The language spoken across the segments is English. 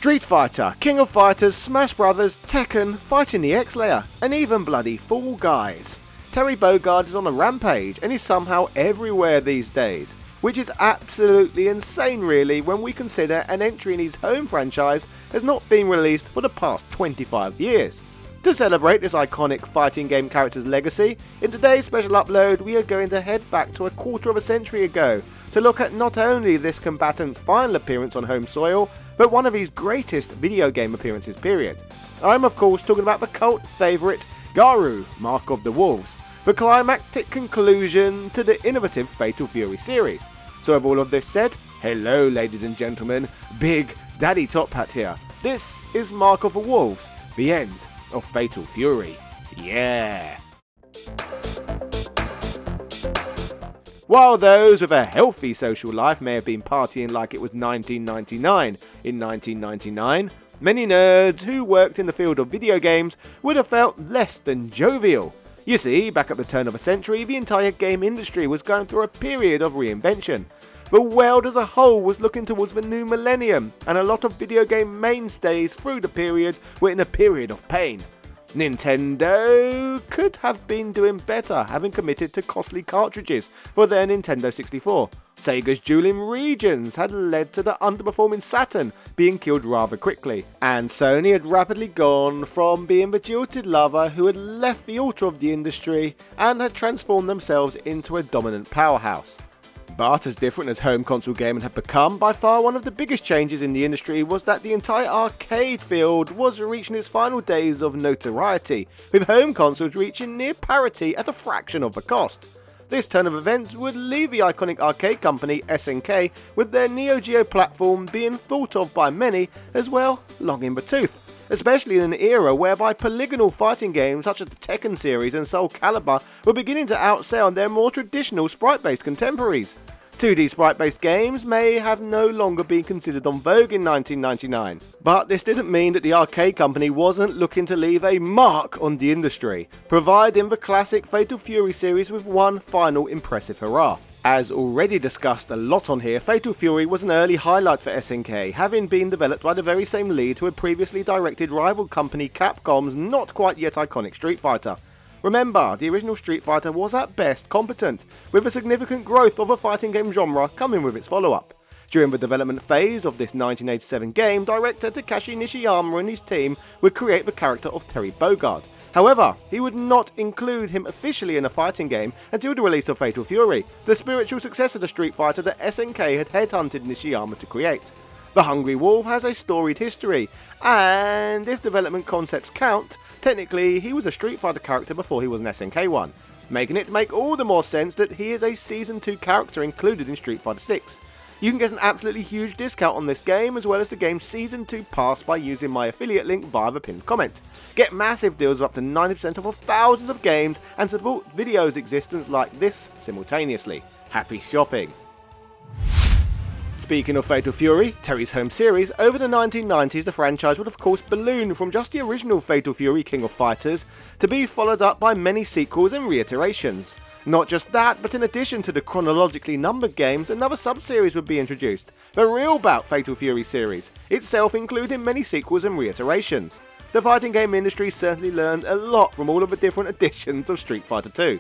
Street Fighter, King of Fighters, Smash Brothers, Tekken, Fighting the X-Layer, and even bloody Fall Guys. Terry Bogard is on a rampage and is somehow everywhere these days, which is absolutely insane really when we consider an entry in his home franchise has not been released for the past 25 years. To celebrate this iconic fighting game character's legacy, in today's special upload we are going to head back to a quarter of a century ago to look at not only this combatant's final appearance on home soil, but one of his greatest video game appearances period. I'm of course talking about the cult favourite Garou, Mark of the Wolves, the climactic conclusion to the innovative Fatal Fury series. So with all of this said, hello ladies and gentlemen, Big Daddy Top Hat here. This is Mark of the Wolves, the end of Fatal Fury. Yeah! While those with a healthy social life may have been partying like it was 1999 in 1999, many nerds who worked in the field of video games would have felt less than jovial. You see, back at the turn of a century, the entire game industry was going through a period of reinvention. The world as a whole was looking towards the new millennium, and a lot of video game mainstays through the period were in a period of pain. Nintendo could have been doing better, having committed to costly cartridges for their Nintendo 64. Sega's dueling regions had led to the underperforming Saturn being killed rather quickly, and Sony had rapidly gone from being the jilted lover who had left the altar of the industry and had transformed themselves into a dominant powerhouse. But as different as home console gaming had become, by far one of the biggest changes in the industry was that the entire arcade field was reaching its final days of notoriety, with home consoles reaching near parity at a fraction of the cost. This turn of events would leave the iconic arcade company SNK with their Neo Geo platform being thought of by many as, well, long in the tooth, especially in an era whereby polygonal fighting games such as the Tekken series and Soul Calibur were beginning to outsell their more traditional sprite-based contemporaries. 2D sprite-based games may have no longer been considered en vogue in 1999, but this didn't mean that the arcade company wasn't looking to leave a mark on the industry, providing the classic Fatal Fury series with one final impressive hurrah. As already discussed a lot on here, Fatal Fury was an early highlight for SNK, having been developed by the very same lead who had previously directed rival company Capcom's not quite yet iconic Street Fighter. Remember, the original Street Fighter was at best competent, with a significant growth of a fighting game genre coming with its follow-up. During the development phase of this 1987 game, director Takashi Nishiyama and his team would create the character of Terry Bogard. However, he would not include him officially in a fighting game until the release of Fatal Fury, the spiritual successor to Street Fighter that SNK had headhunted Nishiyama to create. The Hungry Wolf has a storied history, and if development concepts count, technically he was a Street Fighter character before he was an SNK one, making it make all the more sense that he is a Season 2 character included in Street Fighter 6. You can get an absolutely huge discount on this game as well as the game's Season 2 pass by using my affiliate link via the pinned comment. Get massive deals of up to 90% off thousands of games and support videos existence like this simultaneously. Happy shopping! Speaking of Fatal Fury, Terry's home series, over the 1990s the franchise would of course balloon from just the original Fatal Fury King of Fighters to be followed up by many sequels and reiterations. Not just that, but in addition to the chronologically numbered games, another sub-series would be introduced, the real bout Fatal Fury series, itself including many sequels and reiterations. The fighting game industry certainly learned a lot from all of the different editions of Street Fighter 2.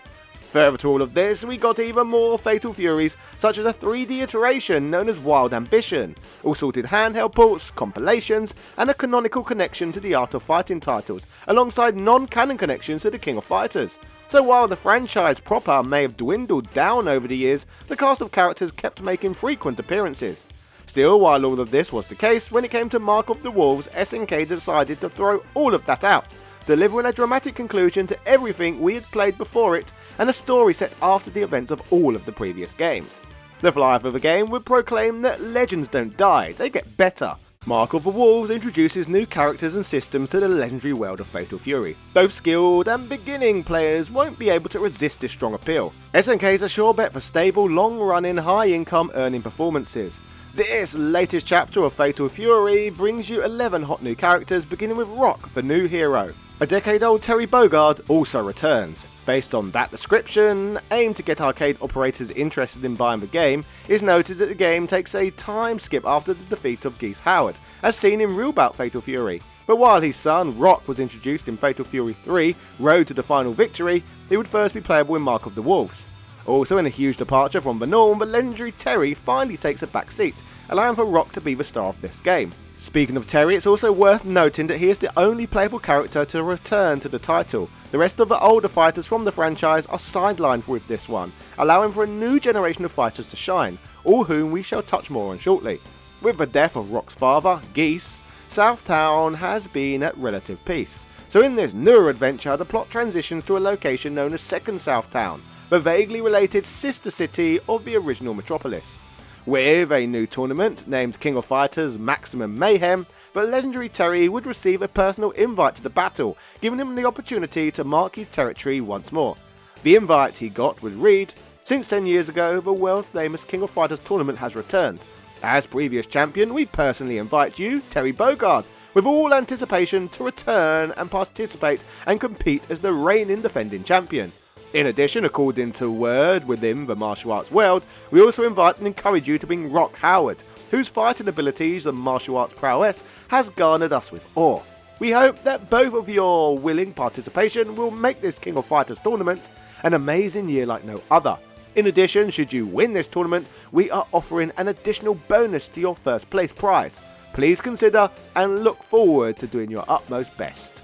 Further to all of this, we got even more Fatal Furies, such as a 3D iteration known as Wild Ambition, all sorted handheld ports, compilations, and a canonical connection to the Art of Fighting titles, alongside non-canon connections to the King of Fighters. So while the franchise proper may have dwindled down over the years, the cast of characters kept making frequent appearances. Still, while all of this was the case, when it came to Mark of the Wolves, SNK decided to throw all of that out, delivering a dramatic conclusion to everything we had played before it, and a story set after the events of all of the previous games. The flyer of the game would proclaim that legends don't die, they get better. Mark of the Wolves introduces new characters and systems to the legendary world of Fatal Fury. Both skilled and beginning players won't be able to resist this strong appeal. SNK is a sure bet for stable, long-running, high-income earning performances. This latest chapter of Fatal Fury brings you 11 hot new characters, beginning with Rock, the new hero. A decade-old Terry Bogard also returns. Based on that description, aimed to get arcade operators interested in buying the game, it's noted that the game takes a time skip after the defeat of Geese Howard, as seen in real bout Fatal Fury. But while his son, Rock, was introduced in Fatal Fury 3, Road to the Final Victory, he would first be playable in Mark of the Wolves. Also in a huge departure from the norm, the legendary Terry finally takes a back seat, allowing for Rock to be the star of this game. Speaking of Terry, it's also worth noting that he is the only playable character to return to the title. The rest of the older fighters from the franchise are sidelined with this one, allowing for a new generation of fighters to shine, all whom we shall touch more on shortly. With the death of Rock's father, Geese, Southtown has been at relative peace. So in this newer adventure, the plot transitions to a location known as Second Southtown, the vaguely related sister city of the original metropolis. With a new tournament named King of Fighters Maximum Mayhem, the legendary Terry would receive a personal invite to the battle, giving him the opportunity to mark his territory once more. The invite he got would read, "Since 10 years ago, the world famous King of Fighters tournament has returned. As previous champion, we personally invite you, Terry Bogard, with all anticipation to return and participate and compete as the reigning defending champion. In addition, according to word within the martial arts world, we also invite and encourage you to bring Rock Howard, whose fighting abilities and martial arts prowess has garnered us with awe. We hope that both of your willing participation will make this King of Fighters tournament an amazing year like no other. In addition, should you win this tournament, we are offering an additional bonus to your first place prize. Please consider and look forward to doing your utmost best."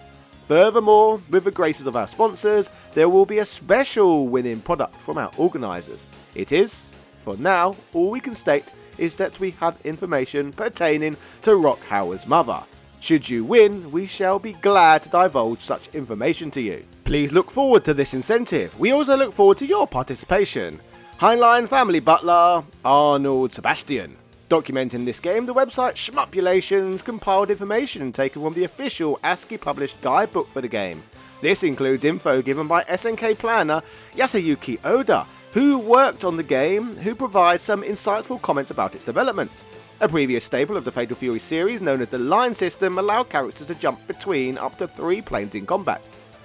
Furthermore, with the graces of our sponsors, there will be a special winning product from our organisers. It is, for now, all we can state is that we have information pertaining to Rock Howard's mother. Should you win, we shall be glad to divulge such information to you. Please look forward to this incentive. We also look forward to your participation. Heinlein family butler, Arnold Sebastian. Documenting this game, the website Shmupulations compiled information taken from the official ASCII published guidebook for the game. This includes info given by SNK planner Yasuyuki Oda, who worked on the game, who provides some insightful comments about its development. A previous staple of the Fatal Fury series, known as the line system, allowed characters to jump between up to 3 planes in combat.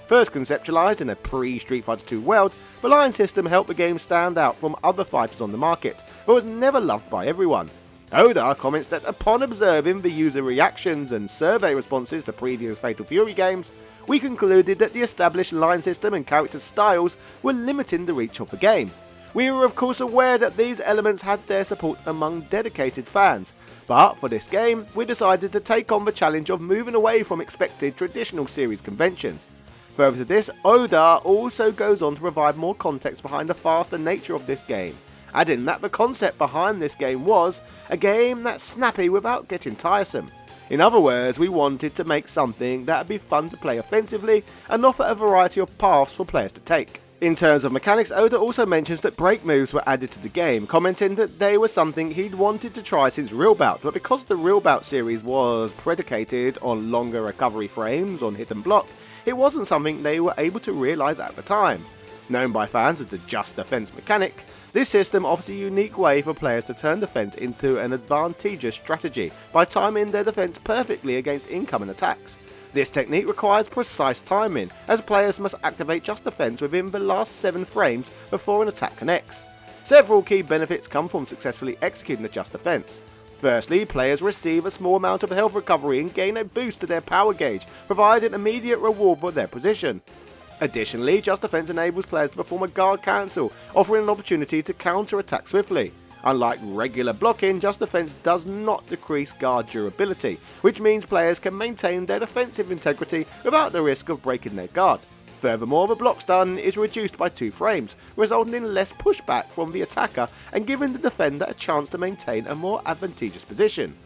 First conceptualized in a pre-Street Fighter II world, the line system helped the game stand out from other fighters on the market, but was never loved by everyone. Oda comments that upon observing the user reactions and survey responses to previous Fatal Fury games, we concluded that the established line system and character styles were limiting the reach of the game. We were of course aware that these elements had their support among dedicated fans, but for this game, we decided to take on the challenge of moving away from expected traditional series conventions. Further to this, Oda also goes on to provide more context behind the faster nature of this game, adding that the concept behind this game was a game that's snappy without getting tiresome. In other words, we wanted to make something that would be fun to play offensively and offer a variety of paths for players to take. In terms of mechanics, Oda also mentions that break moves were added to the game, commenting that they were something he'd wanted to try since Real Bout, but because the Real Bout series was predicated on longer recovery frames on hit and block, it wasn't something they were able to realise at the time. Known by fans as the Just Defense mechanic, this system offers a unique way for players to turn defense into an advantageous strategy by timing their defense perfectly against incoming attacks. This technique requires precise timing, as players must activate Just Defense within the last 7 frames before an attack connects. Several key benefits come from successfully executing a Just Defense. Firstly, players receive a small amount of health recovery and gain a boost to their power gauge, providing immediate reward for their position. Additionally, Just Defense enables players to perform a guard cancel, offering an opportunity to counter-attack swiftly. Unlike regular blocking, Just Defense does not decrease guard durability, which means players can maintain their defensive integrity without the risk of breaking their guard. Furthermore, the block stun is reduced by 2 frames, resulting in less pushback from the attacker and giving the defender a chance to maintain a more advantageous position.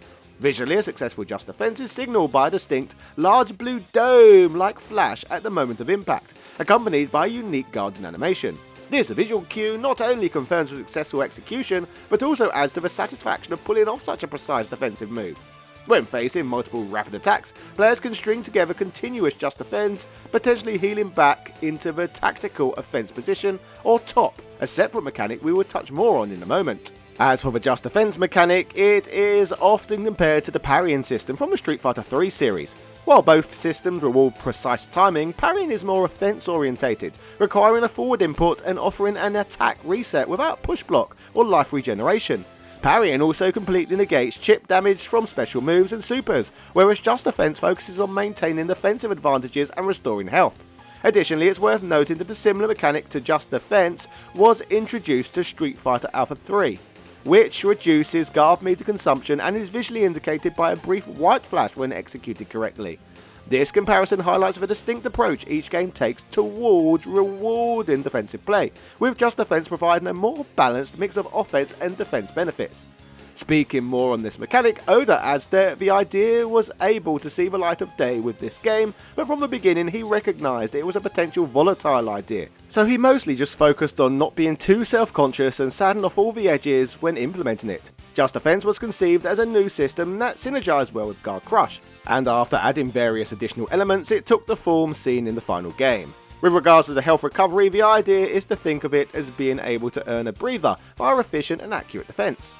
Visually, a successful Just Defense is signalled by a distinct, large blue dome-like flash at the moment of impact, accompanied by a unique guarding animation. This visual cue not only confirms a successful execution, but also adds to the satisfaction of pulling off such a precise defensive move. When facing multiple rapid attacks, players can string together continuous Just Defense, potentially healing back into the tactical offense position or top, a separate mechanic we will touch more on in a moment. As for the Just Defense mechanic, it is often compared to the parrying system from the Street Fighter III series. While both systems reward precise timing, parrying is more offense orientated, requiring a forward input and offering an attack reset without push block or life regeneration. Parrying also completely negates chip damage from special moves and supers, whereas Just Defense focuses on maintaining defensive advantages and restoring health. Additionally, it's worth noting that a similar mechanic to Just Defense was introduced to Street Fighter Alpha 3, which reduces guard meter consumption and is visually indicated by a brief white flash when executed correctly. This comparison highlights the distinct approach each game takes towards rewarding defensive play, with Just Defense providing a more balanced mix of offense and defense benefits. Speaking more on this mechanic, Oda adds that the idea was able to see the light of day with this game, but from the beginning he recognised it was a potential volatile idea, so he mostly just focused on not being too self-conscious and saddened off all the edges when implementing it. Just Defense was conceived as a new system that synergised well with Guard Crush, and after adding various additional elements it took the form seen in the final game. With regards to the health recovery, the idea is to think of it as being able to earn a breather via efficient and accurate defense.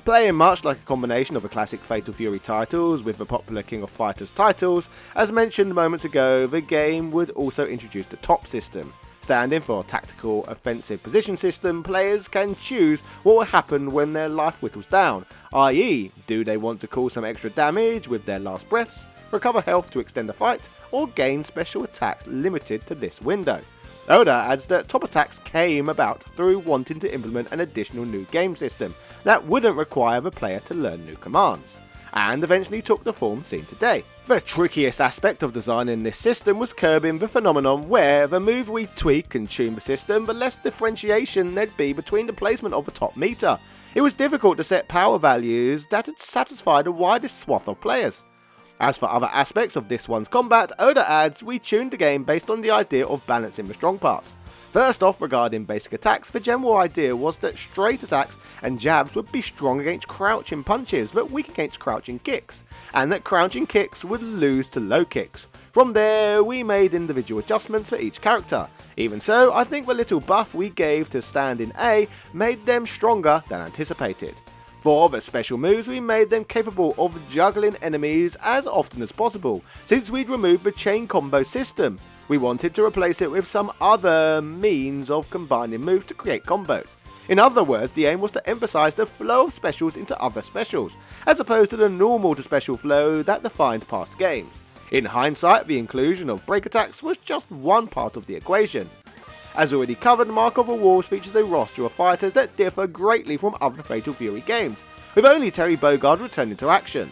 Playing much like a combination of the classic Fatal Fury titles with the popular King of Fighters titles, as mentioned moments ago, the game would also introduce the top system. Standing for Tactical Offensive Position System, players can choose what will happen when their life whittles down, i.e. do they want to cause some extra damage with their last breaths, recover health to extend the fight, or gain special attacks limited to this window. Oda adds that top attacks came about through wanting to implement an additional new game system that wouldn't require the player to learn new commands, and eventually took the form seen today. The trickiest aspect of designing this system was curbing the phenomenon where the more we tweak and tune the system, the less differentiation there'd be between the placement of the top meter. It was difficult to set power values that would satisfy the widest swath of players. As for other aspects of this one's combat, Oda adds we tuned the game based on the idea of balancing the strong parts. First off, regarding basic attacks, the general idea was that straight attacks and jabs would be strong against crouching punches but weak against crouching kicks, and that crouching kicks would lose to low kicks. From there, we made individual adjustments for each character. Even so, I think the little buff we gave to standing A made them stronger than anticipated. For the special moves, we made them capable of juggling enemies as often as possible, since we'd removed the chain combo system. We wanted to replace it with some other means of combining moves to create combos. In other words, the aim was to emphasise the flow of specials into other specials, as opposed to the normal to special flow that defined past games. In hindsight, the inclusion of break attacks was just one part of the equation. As already covered, Mark of the Wolves features a roster of fighters that differ greatly from other Fatal Fury games, with only Terry Bogard returning to action.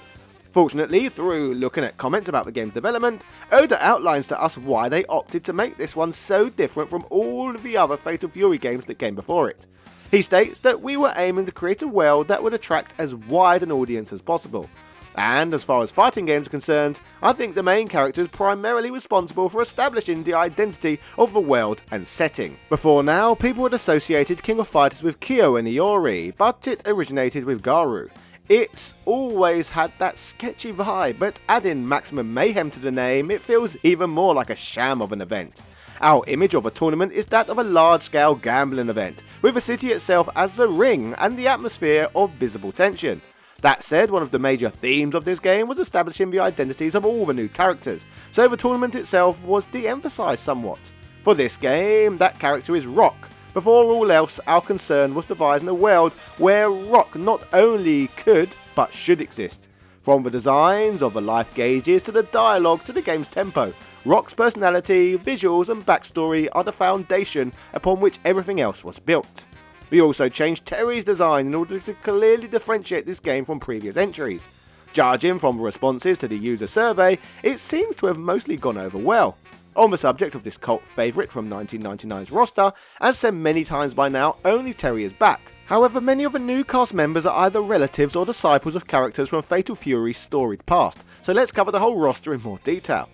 Fortunately, through looking at comments about the game's development, Oda outlines to us why they opted to make this one so different from all of the other Fatal Fury games that came before it. He states that we were aiming to create a world that would attract as wide an audience as possible. And as far as fighting games are concerned, I think the main character is primarily responsible for establishing the identity of the world and setting. Before now, people had associated King of Fighters with Kyo and Iori, but it originated with Garou. It's always had that sketchy vibe, but adding Maximum Mayhem to the name, it feels even more like a sham of an event. Our image of a tournament is that of a large-scale gambling event, with the city itself as the ring and the atmosphere of visible tension. That said, one of the major themes of this game was establishing the identities of all the new characters, so the tournament itself was de-emphasised somewhat. For this game, that character is Rock. Before all else, our concern was devising a world where Rock not only could, but should exist. From the designs of the life gauges to the dialogue to the game's tempo, Rock's personality, visuals and backstory are the foundation upon which everything else was built. We also changed Terry's design in order to clearly differentiate this game from previous entries. Judging from the responses to the user survey, it seems to have mostly gone over well. On the subject of this cult favourite from 1999's roster, as said many times by now, only Terry is back. However, many of the new cast members are either relatives or disciples of characters from Fatal Fury's storied past, so let's cover the whole roster in more detail.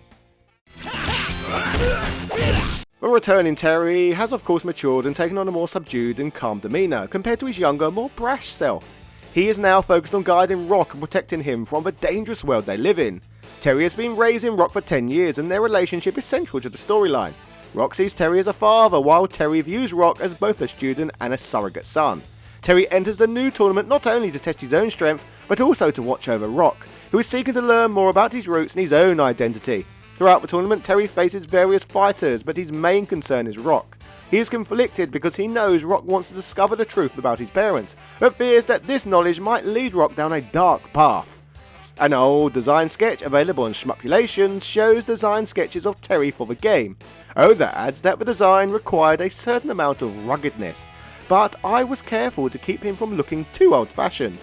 The returning Terry has of course matured and taken on a more subdued and calm demeanour compared to his younger, more brash self. He is now focused on guiding Rock and protecting him from the dangerous world they live in. Terry has been raising Rock for 10 years and their relationship is central to the storyline. Rock sees Terry as a father while Terry views Rock as both a student and a surrogate son. Terry enters the new tournament not only to test his own strength, but also to watch over Rock, who is seeking to learn more about his roots and his own identity. Throughout the tournament, Terry faces various fighters, but his main concern is Rock. He is conflicted because he knows Rock wants to discover the truth about his parents, but fears that this knowledge might lead Rock down a dark path. An old design sketch available on Shmupulation shows design sketches of Terry for the game. Oda adds that the design required a certain amount of ruggedness, but I was careful to keep him from looking too old-fashioned.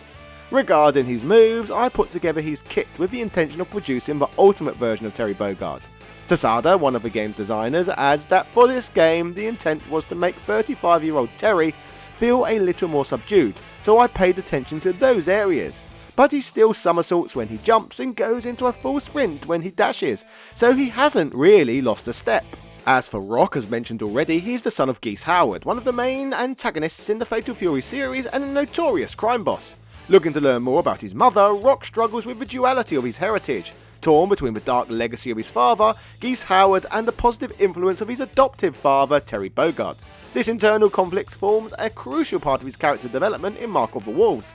Regarding his moves, I put together his kit with the intention of producing the ultimate version of Terry Bogard. Tasada, one of the game's designers, adds that for this game the intent was to make 35-year-old Terry feel a little more subdued, so I paid attention to those areas. But he still somersaults when he jumps and goes into a full sprint when he dashes, so he hasn't really lost a step. As for Rock, as mentioned already, he is the son of Geese Howard, one of the main antagonists in the Fatal Fury series and a notorious crime boss. Looking to learn more about his mother, Rock struggles with the duality of his heritage. Torn between the dark legacy of his father, Geese Howard, and the positive influence of his adoptive father, Terry Bogard. This internal conflict forms a crucial part of his character development in Mark of the Wolves.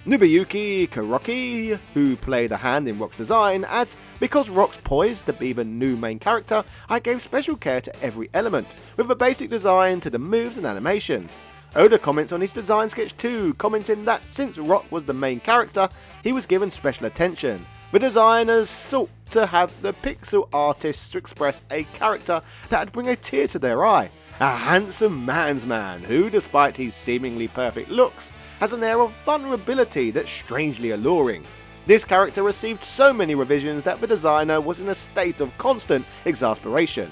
Nobuyuki Kuroki, who played a hand in Rock's design, adds, because Rock's poised to be the new main character, I gave special care to every element, with the basic design to the moves and animations. Oda comments on his design sketch too, commenting that since Rock was the main character, he was given special attention. The designers sought to have the pixel artists to express a character that'd bring a tear to their eye. A handsome man's man who, despite his seemingly perfect looks, has an air of vulnerability that's strangely alluring. This character received so many revisions that the designer was in a state of constant exasperation.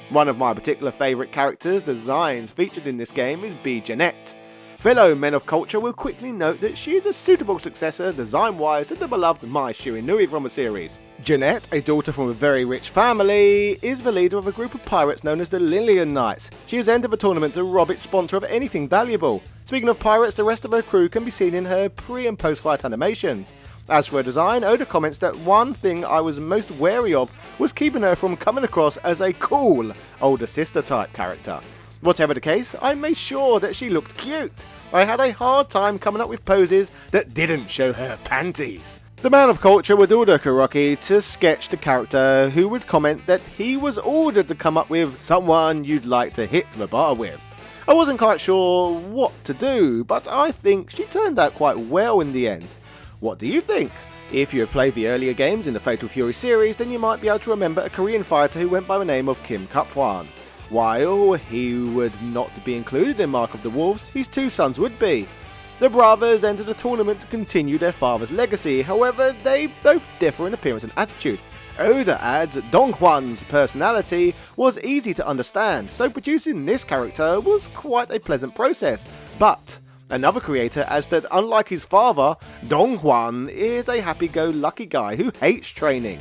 One of my particular favourite characters' designs featured in this game is B. Jeanette. Fellow men of culture will quickly note that she is a suitable successor design-wise to the beloved Mai Shiranui from the series. Jeanette, a daughter from a very rich family, is the leader of a group of pirates known as the Lillian Knights. She has entered the tournament to rob its sponsor of anything valuable. Speaking of pirates, the rest of her crew can be seen in her pre- and post-fight animations. As for her design, Oda comments that one thing I was most wary of was keeping her from coming across as a cool, older sister type character. Whatever the case, I made sure that she looked cute. I had a hard time coming up with poses that didn't show her panties. The man of culture would order Kuroki to sketch the character, who would comment that he was ordered to come up with someone you'd like to hit the bar with. I wasn't quite sure what to do, but I think she turned out quite well in the end. What do you think? If you have played the earlier games in the Fatal Fury series, then you might be able to remember a Korean fighter who went by the name of Kim Kup-hwan. While he would not be included in Mark of the Wolves, his two sons would be. The brothers entered the tournament to continue their father's legacy, however they both differ in appearance and attitude. Oda adds Donghwan's personality was easy to understand, so producing this character was quite a pleasant process, but another creator adds that unlike his father, Donghwan is a happy-go-lucky guy who hates training.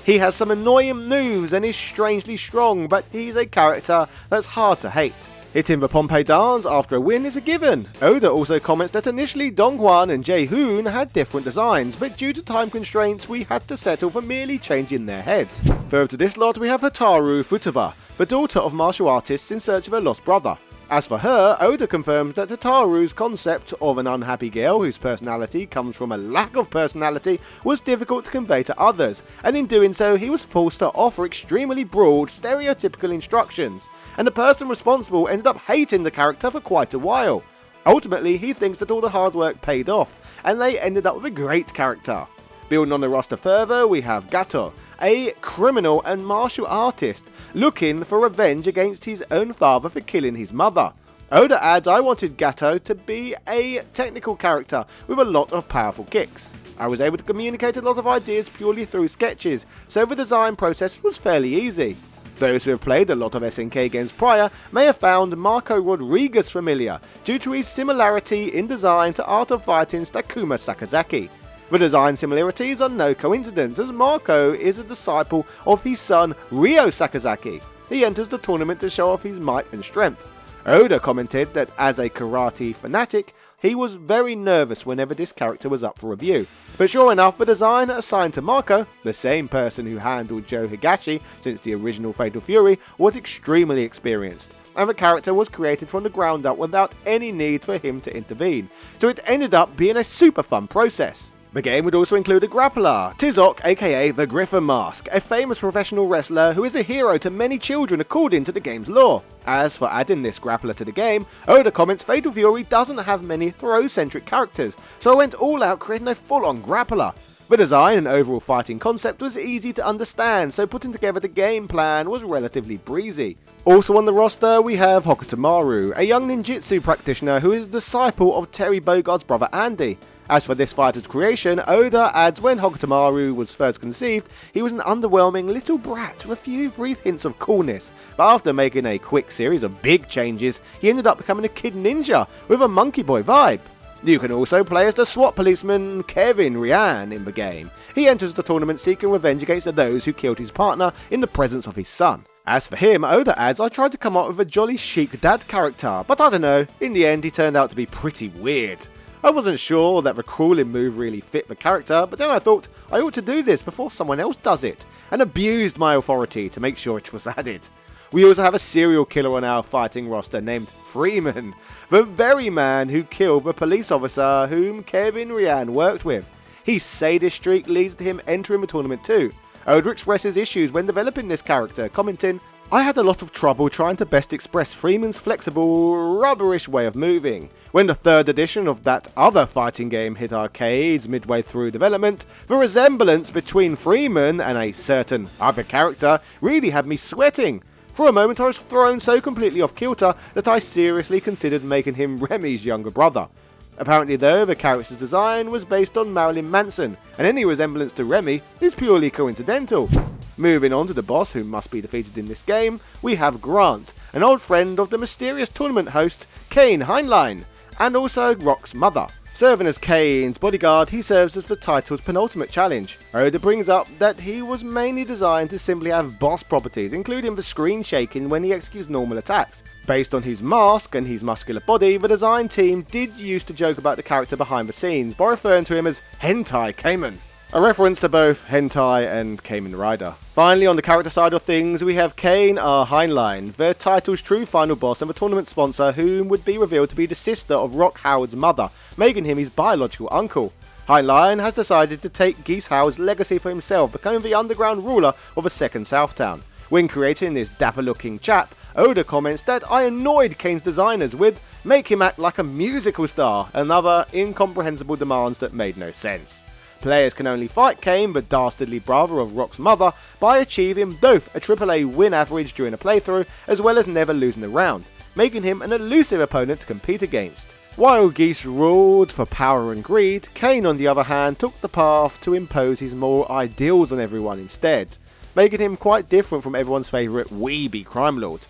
He has some annoying moves and is strangely strong, but he's a character that's hard to hate. Hitting the Pompey dance after a win is a given. Oda also comments that initially Donghwan and Jae-hoon had different designs, but due to time constraints we had to settle for merely changing their heads. Further to this lot we have Hotaru Futaba, the daughter of martial artists in search of her lost brother. As for her, Oda confirmed that Hotaru's concept of an unhappy girl whose personality comes from a lack of personality was difficult to convey to others, and in doing so he was forced to offer extremely broad, stereotypical instructions, and the person responsible ended up hating the character for quite a while. Ultimately, he thinks that all the hard work paid off, and they ended up with a great character. Building on the roster further, we have Gato, a criminal and martial artist, looking for revenge against his own father for killing his mother. Oda adds, I wanted Gato to be a technical character with a lot of powerful kicks. I was able to communicate a lot of ideas purely through sketches, so the design process was fairly easy. Those who have played a lot of SNK games prior may have found Marco Rodriguez familiar, due to his similarity in design to Art of Fighting's Takuma Sakazaki. The design similarities are no coincidence, as Marco is a disciple of his son Ryo Sakazaki. He enters the tournament to show off his might and strength. Oda commented that as a karate fanatic, he was very nervous whenever this character was up for review. But sure enough, the designer assigned to Marco, the same person who handled Joe Higashi since the original Fatal Fury, was extremely experienced, and the character was created from the ground up without any need for him to intervene, so it ended up being a super fun process. The game would also include a grappler, Tizok aka the Griffin Mask, a famous professional wrestler who is a hero to many children according to the game's lore. As for adding this grappler to the game, Oda comments Fatal Fury doesn't have many throw-centric characters, so I went all out creating a full-on grappler. The design and overall fighting concept was easy to understand, so putting together the game plan was relatively breezy. Also on the roster, we have Hokutomaru, a young ninjutsu practitioner who is a disciple of Terry Bogard's brother Andy. As for this fighter's creation, Oda adds when Hokutomaru was first conceived, he was an underwhelming little brat with a few brief hints of coolness, but after making a quick series of big changes, he ended up becoming a kid ninja with a monkey boy vibe. You can also play as the SWAT policeman Kevin Ryan in the game. He enters the tournament seeking revenge against those who killed his partner in the presence of his son. As for him, Oda adds, I tried to come up with a jolly chic dad character, but I don't know, in the end he turned out to be pretty weird. I wasn't sure that the crawling move really fit the character, but then I thought I ought to do this before someone else does it, and abused my authority to make sure it was added. We also have a serial killer on our fighting roster named Freeman, the very man who killed the police officer whom Kevin Ryan worked with. His sadist streak leads to him entering the tournament too. Oda expresses issues when developing this character, commenting, I had a lot of trouble trying to best express Freeman's flexible, rubberish way of moving. When the third edition of that other fighting game hit arcades midway through development, the resemblance between Freeman and a certain other character really had me sweating. For a moment I was thrown so completely off kilter that I seriously considered making him Remy's younger brother. Apparently though, the character's design was based on Marilyn Manson, and any resemblance to Remy is purely coincidental. Moving on to the boss who must be defeated in this game, we have Grant, an old friend of the mysterious tournament host Kane Heinlein, and also Rock's mother. Serving as Kane's bodyguard, he serves as the title's penultimate challenge. Oda brings up that he was mainly designed to simply have boss properties, including the screen shaking when he executes normal attacks. Based on his mask and his muscular body, the design team did used to joke about the character behind the scenes by referring to him as Hentai Kamen, a reference to both hentai and Kamen Rider. Finally, on the character side of things, we have Kane R. Heinlein, the title's true final boss and the tournament sponsor, whom would be revealed to be the sister of Rock Howard's mother, making him his biological uncle. Heinlein has decided to take Geese Howard's legacy for himself, becoming the underground ruler of a second Southtown. When creating this dapper-looking chap, Oda comments that I annoyed Kane's designers with make him act like a musical star and other incomprehensible demands that made no sense. Players can only fight Kane, the dastardly brother of Rock's mother, by achieving both a AAA win average during a playthrough as well as never losing a round, making him an elusive opponent to compete against. While Geese ruled for power and greed, Kane on the other hand took the path to impose his moral ideals on everyone instead, making him quite different from everyone's favourite weeby crime lord.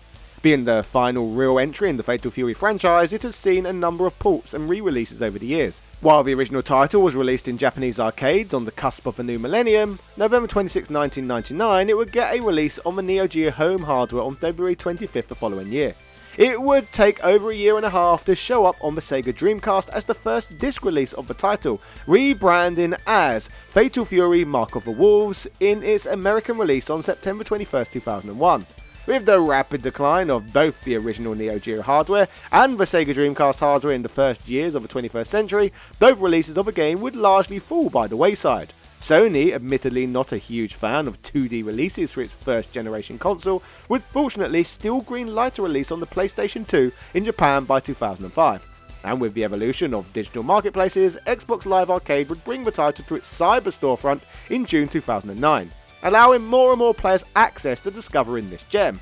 Being the final real entry in the Fatal Fury franchise, it has seen a number of ports and re-releases over the years. While the original title was released in Japanese arcades on the cusp of the new millennium, November 26, 1999, it would get a release on the Neo Geo home hardware on February 25th the following year. It would take over a year and a half to show up on the Sega Dreamcast as the first disc release of the title, rebranding as Fatal Fury Mark of the Wolves in its American release on September 21st, 2001. With the rapid decline of both the original Neo Geo hardware and the Sega Dreamcast hardware in the first years of the 21st century, both releases of the game would largely fall by the wayside. Sony, admittedly not a huge fan of 2D releases for its first generation console, would fortunately still greenlight a release on the PlayStation 2 in Japan by 2005. And with the evolution of digital marketplaces, Xbox Live Arcade would bring the title to its cyber storefront in June 2009. Allowing more and more players access to discovering this gem.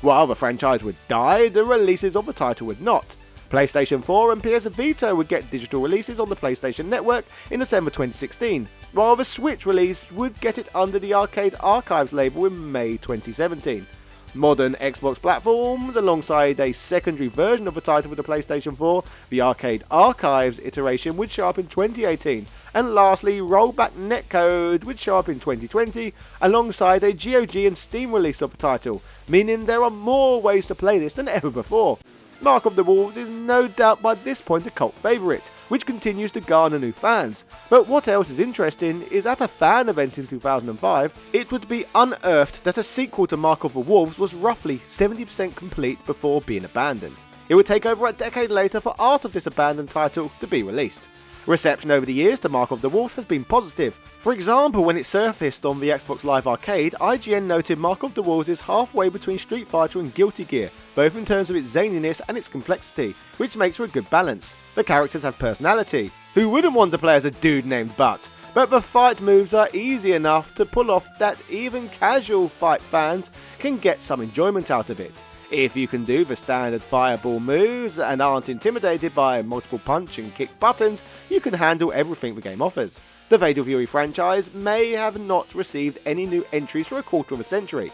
While the franchise would die, the releases of the title would not. PlayStation 4 and PS Vita would get digital releases on the PlayStation Network in December 2016, while the Switch release would get it under the Arcade Archives label in May 2017. Modern Xbox platforms, alongside a secondary version of the title for the PlayStation 4, the Arcade Archives iteration would show up in 2018, and lastly, rollback netcode would show up in 2020, alongside a GOG and Steam release of the title, meaning there are more ways to play this than ever before. Mark of the Wolves is no doubt by this point a cult favourite, which continues to garner new fans. But what else is interesting is at a fan event in 2005, it would be unearthed that a sequel to Mark of the Wolves was roughly 70% complete before being abandoned. It would take over a decade later for Art of this abandoned title to be released. Reception over the years to Mark of the Wolves has been positive. For example, when it surfaced on the Xbox Live Arcade, IGN noted Mark of the Wolves is halfway between Street Fighter and Guilty Gear, both in terms of its zaniness and its complexity, which makes for a good balance. The characters have personality. Who wouldn't want to play as a dude named Butt? But the fight moves are easy enough to pull off that even casual fight fans can get some enjoyment out of it. If you can do the standard fireball moves and aren't intimidated by multiple punch and kick buttons, you can handle everything the game offers. The Fatal Fury franchise may have not received any new entries for a quarter of a century.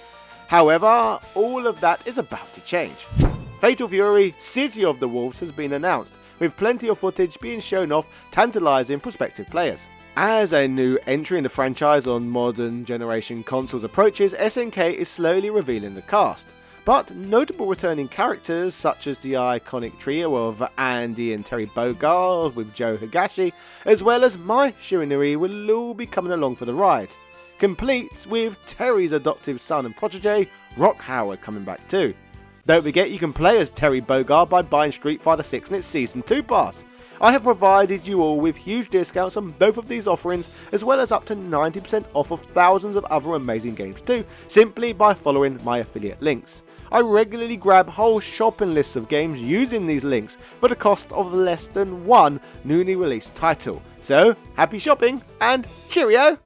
However, all of that is about to change. Fatal Fury City of the Wolves has been announced, with plenty of footage being shown off tantalising prospective players. As a new entry in the franchise on modern generation consoles approaches, SNK is slowly revealing the cast. But notable returning characters such as the iconic trio of Andy and Terry Bogard with Joe Higashi, as well as Mai Shiranui, will all be coming along for the ride. Complete with Terry's adoptive son and protege, Rock Howard, coming back too. Don't forget you can play as Terry Bogard by buying Street Fighter 6 and its Season 2 pass. I have provided you all with huge discounts on both of these offerings, as well as up to 90% off of thousands of other amazing games too, simply by following my affiliate links. I regularly grab whole shopping lists of games using these links for the cost of less than one newly released title. So, happy shopping and cheerio!